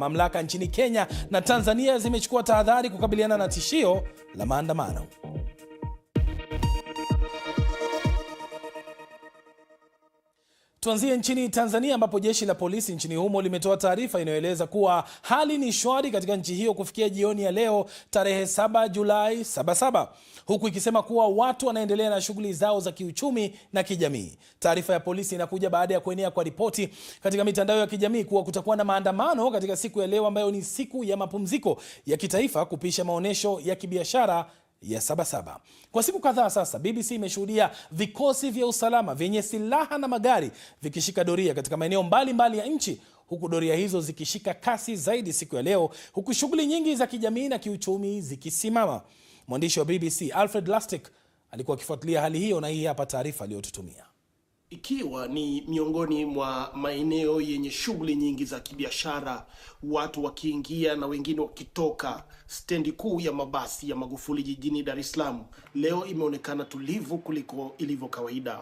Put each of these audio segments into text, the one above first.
Mamlaka nchini Kenya na Tanzania zimechukua tahadhari kukabiliana na tishio la maandamano. Tuanzie nchini Tanzania ambapo jeshi la polisi nchini humo limetoa taarifa inayoeleza kuwa hali ni shwari katika nchi hiyo kufikia jioni ya leo tarehe 7 Julai 77, huku ikisema kuwa watu wanaendelea na shughuli zao za kiuchumi na kijamii. Taarifa ya polisi inakuja baada ya kuenea kwa ripoti katika mitandao ya kijamii kuwa kutakuwa na maandamano katika siku ya leo ambayo ni siku ya mapumziko ya kitaifa kupisha maonyesho ya kibiashara ya Sabasaba. Kwa siku kadhaa sasa, BBC imeshuhudia vikosi vya usalama vyenye silaha na magari vikishika doria katika maeneo mbalimbali ya nchi, huku doria hizo zikishika kasi zaidi siku ya leo, huku shughuli nyingi za kijamii na kiuchumi zikisimama. Mwandishi wa BBC Alfred Lustig alikuwa akifuatilia hali hiyo na hii hapa taarifa aliyotutumia. Ikiwa ni miongoni mwa maeneo yenye shughuli nyingi za kibiashara, watu wakiingia na wengine wakitoka, stendi kuu ya mabasi ya Magufuli jijini Dar es Salaam leo imeonekana tulivu kuliko ilivyo kawaida.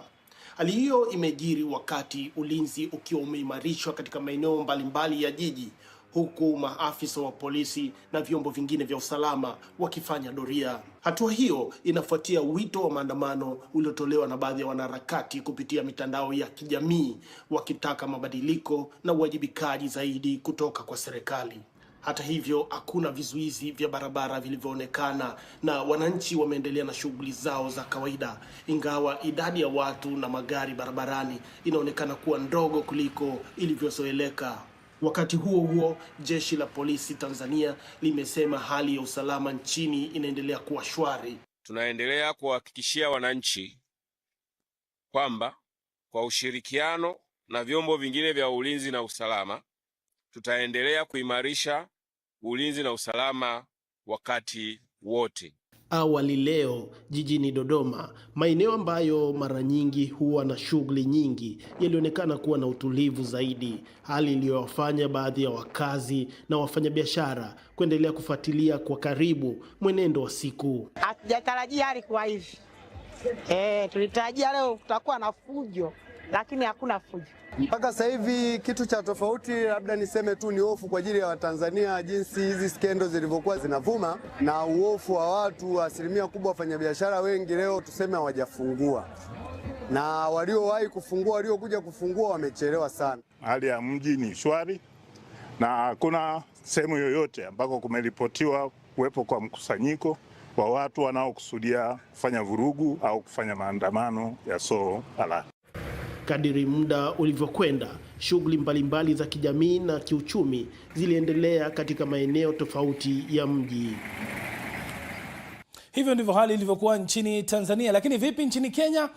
Hali hiyo imejiri wakati ulinzi ukiwa umeimarishwa katika maeneo mbalimbali ya jiji, huku maafisa wa polisi na vyombo vingine vya usalama wakifanya doria. Hatua hiyo inafuatia wito wa maandamano uliotolewa na baadhi ya wanaharakati kupitia mitandao ya kijamii wakitaka mabadiliko na uwajibikaji zaidi kutoka kwa serikali. Hata hivyo, hakuna vizuizi vya barabara vilivyoonekana na wananchi wameendelea na shughuli zao za kawaida, ingawa idadi ya watu na magari barabarani inaonekana kuwa ndogo kuliko ilivyozoeleka. Wakati huo huo, jeshi la polisi Tanzania limesema hali ya usalama nchini inaendelea kuwa shwari. Tunaendelea kuhakikishia wananchi kwamba kwa ushirikiano na vyombo vingine vya ulinzi na usalama tutaendelea kuimarisha ulinzi na usalama wakati wote. Awali leo jijini Dodoma, maeneo ambayo mara nyingi huwa na shughuli nyingi yalionekana kuwa na utulivu zaidi, hali iliyowafanya baadhi ya wakazi na wafanyabiashara kuendelea kufuatilia kwa karibu mwenendo wa siku. Hatujatarajia hali kwa hivi. Tulitarajia leo kutakuwa na fujo, lakini hakuna fujo. Mpaka sasa hivi kitu cha tofauti labda niseme tu ni hofu kwa ajili ya Watanzania, jinsi hizi skendo zilivyokuwa zinavuma na uhofu wa watu. Asilimia kubwa wafanyabiashara wengi leo tuseme hawajafungua, na waliowahi kufungua, waliokuja kufungua wamechelewa sana. Hali ya mji ni shwari na hakuna sehemu yoyote ambako kumeripotiwa kuwepo kwa mkusanyiko wa watu wanaokusudia kufanya vurugu au kufanya maandamano yasiyo halali. Kadiri muda ulivyokwenda, shughuli mbalimbali za kijamii na kiuchumi ziliendelea katika maeneo tofauti ya mji. Hivyo ndivyo hali ilivyokuwa nchini Tanzania. Lakini vipi nchini Kenya?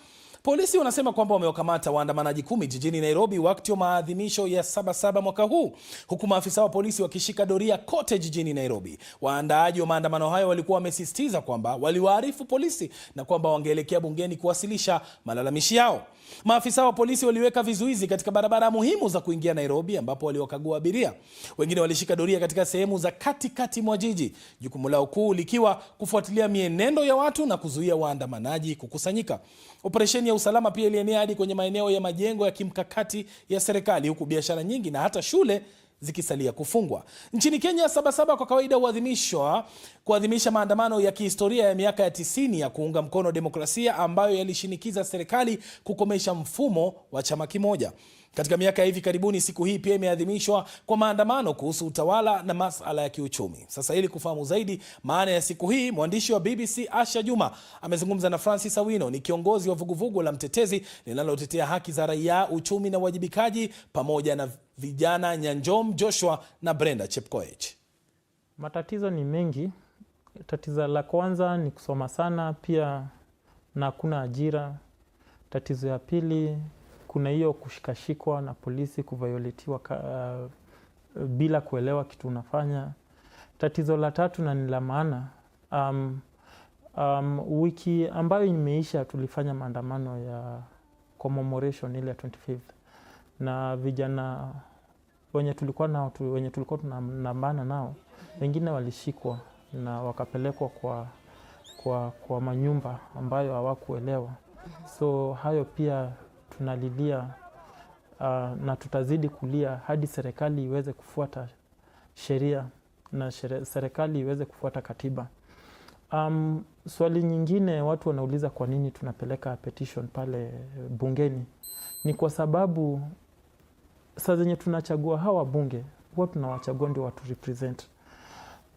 Polisi wanasema kwamba wamewakamata waandamanaji 10 jijini Nairobi wakati wa maadhimisho ya Sabasaba mwaka huu, huku maafisa wa polisi wakishika doria kote jijini Nairobi. Waandaaji wa maandamano hayo walikuwa wamesisitiza kwamba waliwaarifu polisi na kwamba wangeelekea bungeni kuwasilisha malalamishi yao. Maafisa wa polisi waliweka vizuizi katika barabara muhimu za kuingia Nairobi, ambapo waliwakagua abiria. Wengine walishika doria katika sehemu za katikati mwa jiji, jukumu lao kuu likiwa kufuatilia mienendo ya watu na kuzuia waandamanaji kukusanyika. Operesheni ya usalama pia ilienea hadi kwenye maeneo ya majengo ya kimkakati ya serikali, huku biashara nyingi na hata shule zikisalia kufungwa. Nchini Kenya, Sabasaba kwa kawaida kuadhimisha maandamano ya kihistoria ya miaka ya 90 ya kuunga mkono demokrasia ambayo yalishinikiza serikali kukomesha mfumo wa chama kimoja. Katika miaka ya hivi karibuni, siku hii pia imeadhimishwa kwa maandamano kuhusu utawala na masuala ya kiuchumi. Sasa ili kufahamu zaidi maana ya siku hii, mwandishi wa BBC Asha Juma amezungumza na Francis Awino, ni kiongozi wa vuguvugu la Mtetezi linalotetea haki za raia, uchumi na uwajibikaji, pamoja na vijana Nyanjom Joshua na Brenda Chepkoech. Matatizo ni mengi. Tatizo la kwanza ni kusoma sana, pia na hakuna ajira. Tatizo ya pili, kuna hiyo kushikashikwa na polisi, kuvioletiwa bila kuelewa kitu unafanya. Tatizo la tatu na ni la maana, wiki ambayo imeisha tulifanya maandamano ya commemoration ile ya 25th, na vijana wenye tulikuwa tunapambana nao, wengine walishikwa na wakapelekwa kwa manyumba ambayo hawakuelewa. So hayo pia tunalilia na tutazidi kulia hadi serikali iweze kufuata sheria na serikali iweze kufuata katiba. Swali nyingine watu wanauliza kwa nini tunapeleka petition pale bungeni. Ni kwa sababu saa zenye tunachagua hawa bunge, huwa tunawachagua ndio watu represent.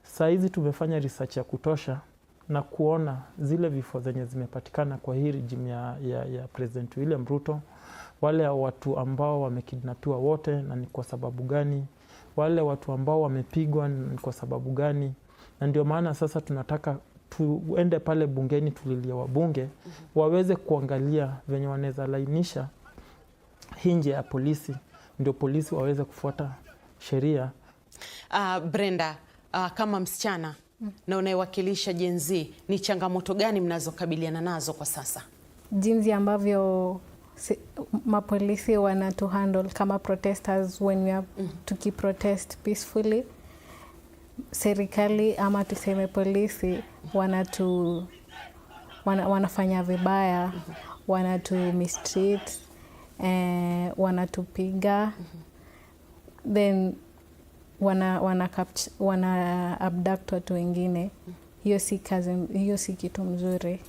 Saa hizi tumefanya research ya kutosha na kuona zile vifo zenye zimepatikana kwa hii regime ya President William Ruto, wale watu ambao wamekidnapiwa wote na ni kwa sababu gani, wale watu ambao wamepigwa ni kwa sababu gani. Na ndio maana sasa tunataka tuende pale bungeni tulilia wabunge waweze kuangalia venye wanaweza lainisha hii njia ya polisi, ndio polisi waweze kufuata sheria. Brenda, kama msichana na unayewakilisha Gen Z, ni changamoto gani mnazokabiliana nazo kwa sasa? Jinsi ambavyo mapolisi wanatuhandle kama protesters when we are tukiprotest peacefully. Serikali ama tuseme polisi wanafanya vibaya, wanatu mistreat, wanatupiga, then wana abduct watu wengine. Hiyo si kitu mzuri.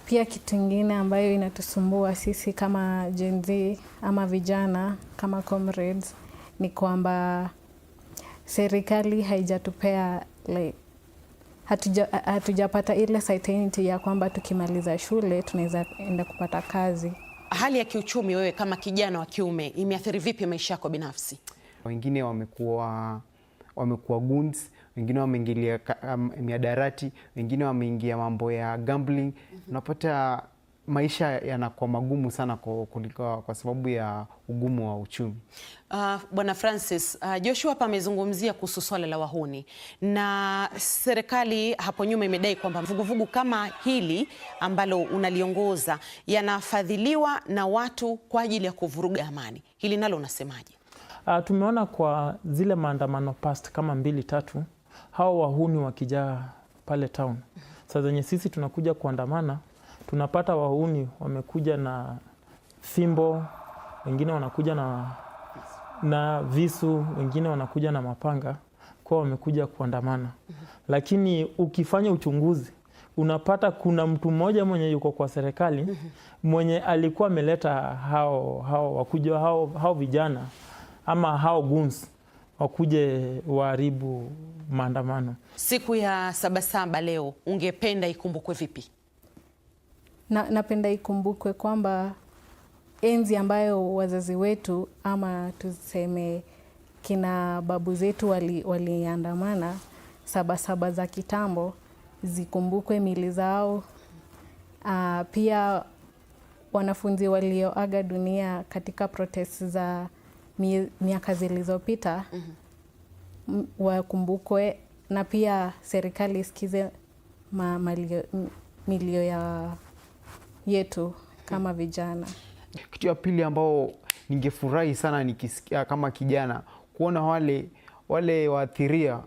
Pia kitu kingine ambayo inatusumbua sisi kama Gen Z ama vijana kama comrades ni kwamba serikali haijatupea hatujapata ile certainty ya kwamba tukimaliza shule tunaweza enda kupata kazi. Hali ya kiuchumi wewe kama kijana wa kiume imeathiri vipi maisha yako binafsi? Wengine wamekuwa goons, wengine wameingilia miadarati, wengine wameingia mambo ya gambling. Unapata maisha yanakuwa magumu sana kwa sababu ya ugumu wa uchumi. Bwana Francis, Joshua hapa amezungumzia kuhusu swala la wahuni, na serikali hapo nyuma imedai kwamba vuguvugu kama hili ambalo unaliongoza yanafadhiliwa na watu kwa ajili ya kuvuruga amani. Hili nalo unasemaje? Tumeona kwa zile maandamano past kama 2-3 hao wahuni wakijaa pale town. Sasa zenye sisi tunakuja kuandamana, tunapata wahuni wamekuja na fimbo, wengine wanakuja na visu, wengine wanakuja na mapanga, kwa wamekuja kuandamana. Lakini ukifanya uchunguzi unapata kuna mtu mmoja mwenye yuko kwa serikali mwenye alikuwa ameleta hao vijana ama hao goons wakuje waharibu maandamano. Siku ya Sabasaba leo ungependa ikumbukwe vipi? Napenda ikumbukwe kwamba enzi ambayo wazazi wetu ama tuseme kina babu zetu waliandamana, Sabasaba za kitambo zikumbukwe mili zao. Pia wanafunzi walioaga dunia katika protest za miaka zilizopita wakumbukwe, na pia serikali isikize milio yetu kama vijana. Kitu ya pili ambao ningefurahi sana nikisikia kama kijana kuona wale waathiriwa